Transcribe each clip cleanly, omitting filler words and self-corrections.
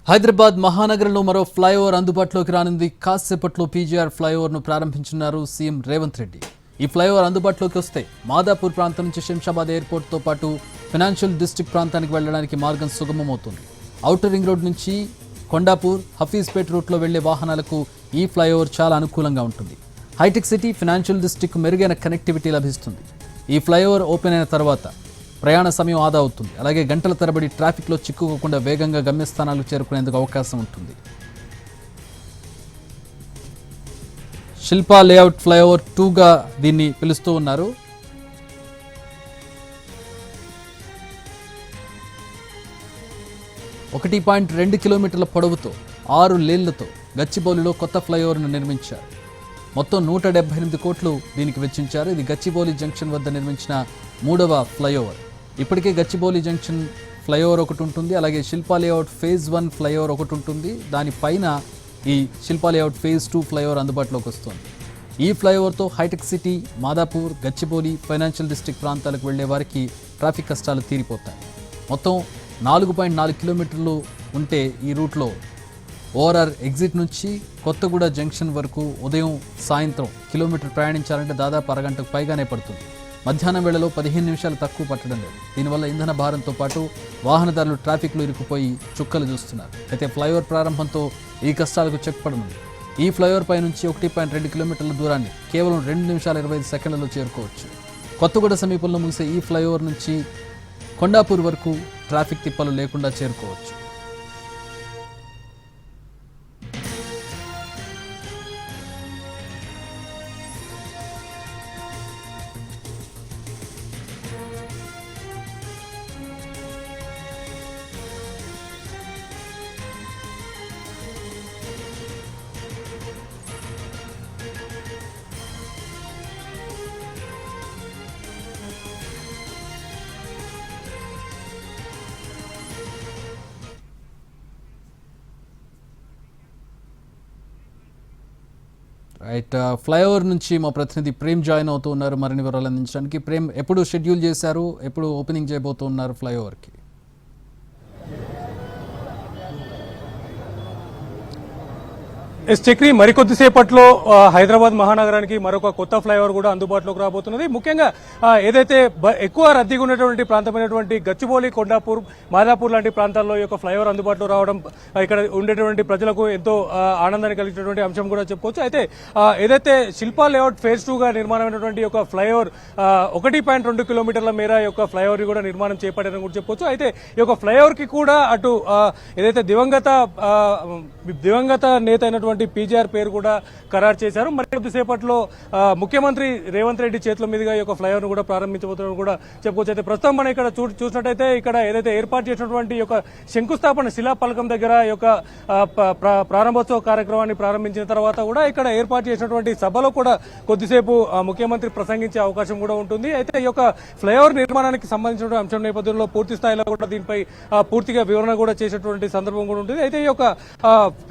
హైదరాబాద్ మహానగరంలో మరో ఫ్లైఓవర్ అందుబాటులోకి రానుంది. కాసేపట్లో పీజీఆర్ ఫ్లైఓవర్ను ప్రారంభించనున్నారు సీఎం రేవంత్ రెడ్డి. ఈ ఫ్లైఓవర్ అందుబాటులోకి వస్తే మాదాపూర్ ప్రాంతం నుంచి శంషాబాద్ ఎయిర్పోర్ట్తో పాటు ఫైనాన్షియల్ డిస్ట్రిక్ట్ ప్రాంతానికి వెళ్లడానికి మార్గం సుగమమవుతుంది. ఔటర్ రింగ్ రోడ్ నుంచి కొండాపూర్, హఫీజ్పేట్ రూట్లో వెళ్లే వాహనాలకు ఈ ఫ్లైఓవర్ చాలా అనుకూలంగా ఉంటుంది. హైటెక్ సిటీ, ఫైనాన్షియల్ డిస్ట్రిక్ట్ మెరుగైన కనెక్టివిటీ లభిస్తుంది. ఈ ఫ్లైఓవర్ ఓపెన్ అయిన తర్వాత ప్రయాణ సమయం ఆదా అవుతుంది. అలాగే గంటల తరబడి ట్రాఫిక్లో చిక్కుకోకుండా వేగంగా గమ్యస్థానాలకు చేరుకునేందుకు అవకాశం ఉంటుంది. శిల్పా లేఅవుట్ ఫ్లైఓవర్ 2గా దీన్ని పిలుస్తూ ఉన్నారు. ఒకటి 1.2 కిలోమీటర్ల పొడవుతో 6 లేన్లతో గచ్చిబౌలిలో కొత్త ఫ్లైఓవర్ను నిర్మించారు. మొత్తం 178 కోట్లు దీనికి వెచ్చించారు. ఇది గచ్చిబౌలి జంక్షన్ వద్ద నిర్మించిన 3వ ఫ్లైఓవర్. ఇప్పటికే గచ్చిబౌలి జంక్షన్ ఫ్లైఓవర్ ఒకటి ఉంటుంది. అలాగే శిల్పా లేఅవుట్ ఫేజ్ 1 ఫ్లైఓవర్ ఒకటి ఉంటుంది. దానిపైన ఈ శిల్పా లేఅవుట్ ఫేజ్ 2 ఫ్లైఓవర్ అందుబాటులోకి వస్తుంది. ఈ ఫ్లైఓవర్తో హైటెక్ సిటీ, మాదాపూర్, గచ్చిబౌలి, ఫైనాన్షియల్ డిస్ట్రిక్ట్ ప్రాంతాలకు వెళ్లే వారికి ట్రాఫిక్ కష్టాలు తీరిపోతాయి. మొత్తం 4.4 కిలోమీటర్లు ఉంటే ఈ రూట్లో ఓఆర్ఆర్ ఎగ్జిట్ నుంచి కొత్తగూడ జంక్షన్ వరకు ఉదయం, సాయంత్రం కిలోమీటర్ ప్రయాణించాలంటే దాదాపు అరగంటకు పైగానే పడుతుంది. మధ్యాహ్నం వేళలో 15 నిమిషాలు తక్కువ పట్టడం లేదు. దీనివల్ల ఇంధన భారంతో పాటు వాహనదారులు ట్రాఫిక్లో ఇరుక్కుపోయి చుక్కలు చూస్తున్నారు. అయితే ఫ్లైఓవర్ ప్రారంభంతో ఈ కష్టాలకు చెక్ పడనుంది. ఈ ఫ్లైఓవర్ పై నుంచి 1.2 కిలోమీటర్ల దూరాన్ని కేవలం 2 నిమిషాల 25 సెకండ్లలో చేరుకోవచ్చు. కొత్తగూడ సమీపంలో ముగిసే ఈ ఫ్లైఓవర్ నుంచి కొండాపూర్ వరకు ట్రాఫిక్ తిప్పలు లేకుండా చేరుకోవచ్చు. రైట్, ఫ్లైఓవర్ నుంచి మా ప్రతినిధి ప్రేమ్ జాయిన్ అవుతూ ఉన్నారు మరిన్ని వివరాలు అందించడానికి. ప్రేమ్, ఎప్పుడు షెడ్యూల్ చేశారు, ఎప్పుడు ఓపెనింగ్ చేయబోతూ ఉన్నారు ఫ్లైఓవర్కి? చక్రి, మరికొద్దిసేపట్లో హైదరాబాద్ మహానగరానికి మరొక కొత్త ఫ్లైఓవర్ కూడా అందుబాటులోకి రాబోతున్నది. ముఖ్యంగా ఏదైతే ఎక్కువ రద్దీగా ఉన్నటువంటి ప్రాంతమైనటువంటి గచ్చిబౌలి, కొండాపూర్, మాదాపూర్ లాంటి ప్రాంతాల్లో ఈ యొక్క ఫ్లైఓవర్ అందుబాటులో రావడం ఇక్కడ ఉండేటువంటి ప్రజలకు ఎంతో ఆనందాన్ని కలిగినటువంటి అంశం కూడా చెప్పుకోవచ్చు. అయితే ఏదైతే శిల్పా లేఅవుట్ ఫేజ్ 2గా నిర్మాణమైనటువంటి యొక్క ఫ్లైఓవర్ 1.2 కిలోమీటర్ల మేర యొక్క ఫ్లైఓవర్ కూడా నిర్మాణం చేపట్టారని కూడా చెప్పుకోవచ్చు. అయితే ఈ యొక్క ఫ్లైఓవర్ కి కూడా అటు ఏదైతే దివంగత నేత అయినటువంటి పీజీఆర్ పేరు కూడా ఖరారు చేశారు. మరి కొద్దిసేపట్లో ముఖ్యమంత్రి రేవంత్ రెడ్డి చేతుల మీదుగా ఈ యొక్క ఫ్లైఓవర్ కూడా ప్రారంభించబోతున్నారు కూడా చెప్పుకోవచ్చు. అయితే ప్రస్తుతం మనం ఇక్కడ చూసినట్టయితే ఇక్కడ ఏదైతే ఏర్పాటు చేసినటువంటి యొక్క శంకుస్థాపన శిలాఫలకం దగ్గర ఈ యొక్క ప్రారంభోత్సవ కార్యక్రమాన్ని ప్రారంభించిన తర్వాత కూడా ఇక్కడ ఏర్పాటు చేసినటువంటి సభలో కూడా కొద్దిసేపు ముఖ్యమంత్రి ప్రసంగించే అవకాశం కూడా ఉంటుంది. అయితే ఈ యొక్క ఫ్లైఓవర్ నిర్మాణానికి సంబంధించిన అంశం నేపథ్యంలో పూర్తి స్థాయిలో కూడా దీనిపై పూర్తిగా వివరణ కూడా చేసేటువంటి సందర్భం కూడా ఉంటుంది. అయితే ఈ యొక్క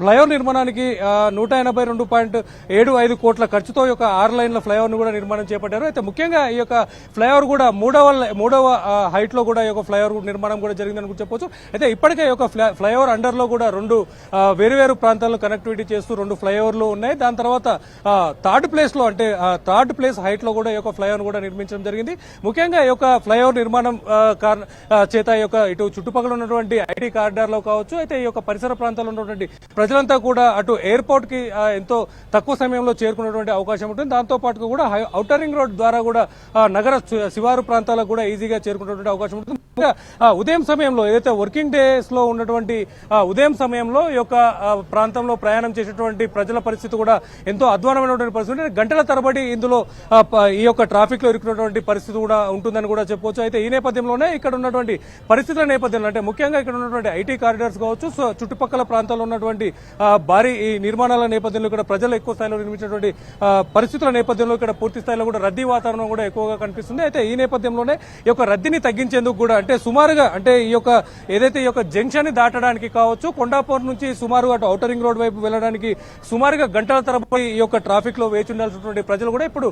ఫ్లైఓవర్ నిర్మాణానికి 182.75 కోట్ల ఖర్చుతో ఈ యొక్క 6 లైన్ల ఫ్లైఓవర్ ను కూడా నిర్మాణం చేపట్టారు. అయితే ముఖ్యంగా ఈ యొక్క ఫ్లైఓవర్ కూడా మూడవ హైట్ లో కూడా ఈ యొక్క ఫ్లైఓవర్ నిర్మాణం కూడా జరిగిందని కూడా చెప్పొచ్చు. అయితే ఇప్పటికే ఈ యొక్క ఫ్లైఓవర్ అండర్ లో కూడా 2 వేరువేరు ప్రాంతాలను కనెక్టివిటీ చేస్తూ 2 ఫ్లైఓవర్లు ఉన్నాయి. దాని తర్వాత థర్డ్ ప్లేస్ హైట్ లో కూడా ఈ యొక్క ఫ్లైఓవర్ కూడా నిర్మించడం జరిగింది. ముఖ్యంగా ఈ యొక్క ఫ్లైఓవర్ నిర్మాణం చేత ఈ యొక్క ఇటు చుట్టుపక్కల ఉన్నటువంటి ఐటీ కారిడార్ లో కావచ్చు, అయితే ఈ యొక్క పరిసర ప్రాంతాల్లో ఉన్నటువంటి ప్రజలంతా కూడా అటు ఎయిర్పోర్ట్ కి ఎంతో తక్కువ సమయంలో చేరుకునేటువంటి అవకాశం ఉంటుంది. దాంతో పాటు కూడా ఔటర్ రింగ్ రోడ్ ద్వారా కూడా నగర శివారు ప్రాంతాలకు కూడా ఈజీగా చేరుకునేటువంటి అవకాశం ఉంటుంది. ఉదయం సమయంలో ఏదైతే వర్కింగ్ డేస్ లో ఉన్నటువంటి ఉదయం సమయంలో ఈ యొక్క ప్రాంతంలో ప్రయాణం చేసేటువంటి ప్రజల పరిస్థితి కూడా ఎంతో అధ్వానమైనటువంటి పరిస్థితి, గంటల తరబడి ఇందులో ఈ యొక్క ట్రాఫిక్ లో ఇరుకున్నటువంటి పరిస్థితి కూడా ఉంటుందని కూడా చెప్పవచ్చు. అయితే ఈ నేపథ్యంలోనే ఇక్కడ ఉన్నటువంటి పరిస్థితుల నేపథ్యంలో అంటే ముఖ్యంగా ఇక్కడ ఉన్నటువంటి ఐటీ కారిడార్స్ కావచ్చు, చుట్టుపక్కల ప్రాంతాల్లో ఉన్నటువంటి భారీ ఈ నిర్మాణాల నేపథ్యంలో ఇక్కడ ప్రజలు ఎక్కువ స్థాయిలో నిర్మించినటువంటి పరిస్థితుల నేపథ్యంలో ఇక్కడ పూర్తి స్థాయిలో కూడా రద్దీ వాతావరణం కూడా ఎక్కువగా కనిపిస్తుంది. అయితే ఈ నేపథ్యంలోనే ఈ యొక్క రద్దీని తగ్గించేందుకు కూడా అంటే సుమారుగా అంటే ఈ యొక్క ఏదైతే ఈ యొక్క జంక్షన్ ని దాటడానికి కావచ్చు, కొండాపూర్ నుంచి సుమారు అటు ఔటర్ రింగ్ రోడ్ వైపు వెళ్ళడానికి సుమారుగా గంటల తరబడి ఈ యొక్క ట్రాఫిక్ లో వేచి ఉండాల్సినటువంటి ప్రజలు కూడా ఇప్పుడు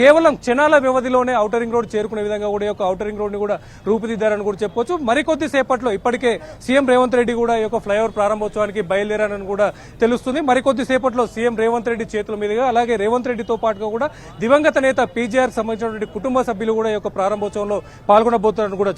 కేవలం క్షణాల వ్యవధిలోనే ఔటర్ రింగ్ రోడ్ చేరుకునే విధంగా కూడా ఈ యొక్క ఔటర్ రింగ్ రోడ్ ని కూడా రూపుదిద్దారని కూడా చెప్పొచ్చు. మరికొద్ది సేపట్లో ఇప్పటికే సీఎం రేవంత్ రెడ్డి కూడా ఈ యొక్క ఫ్లైఓవర్ ప్రారంభోత్సవానికి బయలుదేరారని కూడా తెలుస్తుంది. మరికొద్ది సేపట్లో సీఎం రేవంత్ రెడ్డి చేతుల మీదుగా అలాగే రేవంత్ రెడ్డితో పాటుగా కూడా దివంగత నేత పీజీఆర్ సంబంధించినటువంటి కుటుంబ సభ్యులు కూడా ఈ యొక్క ప్రారంభోత్సవంలో పాల్గొనబోతున్నారని కూడా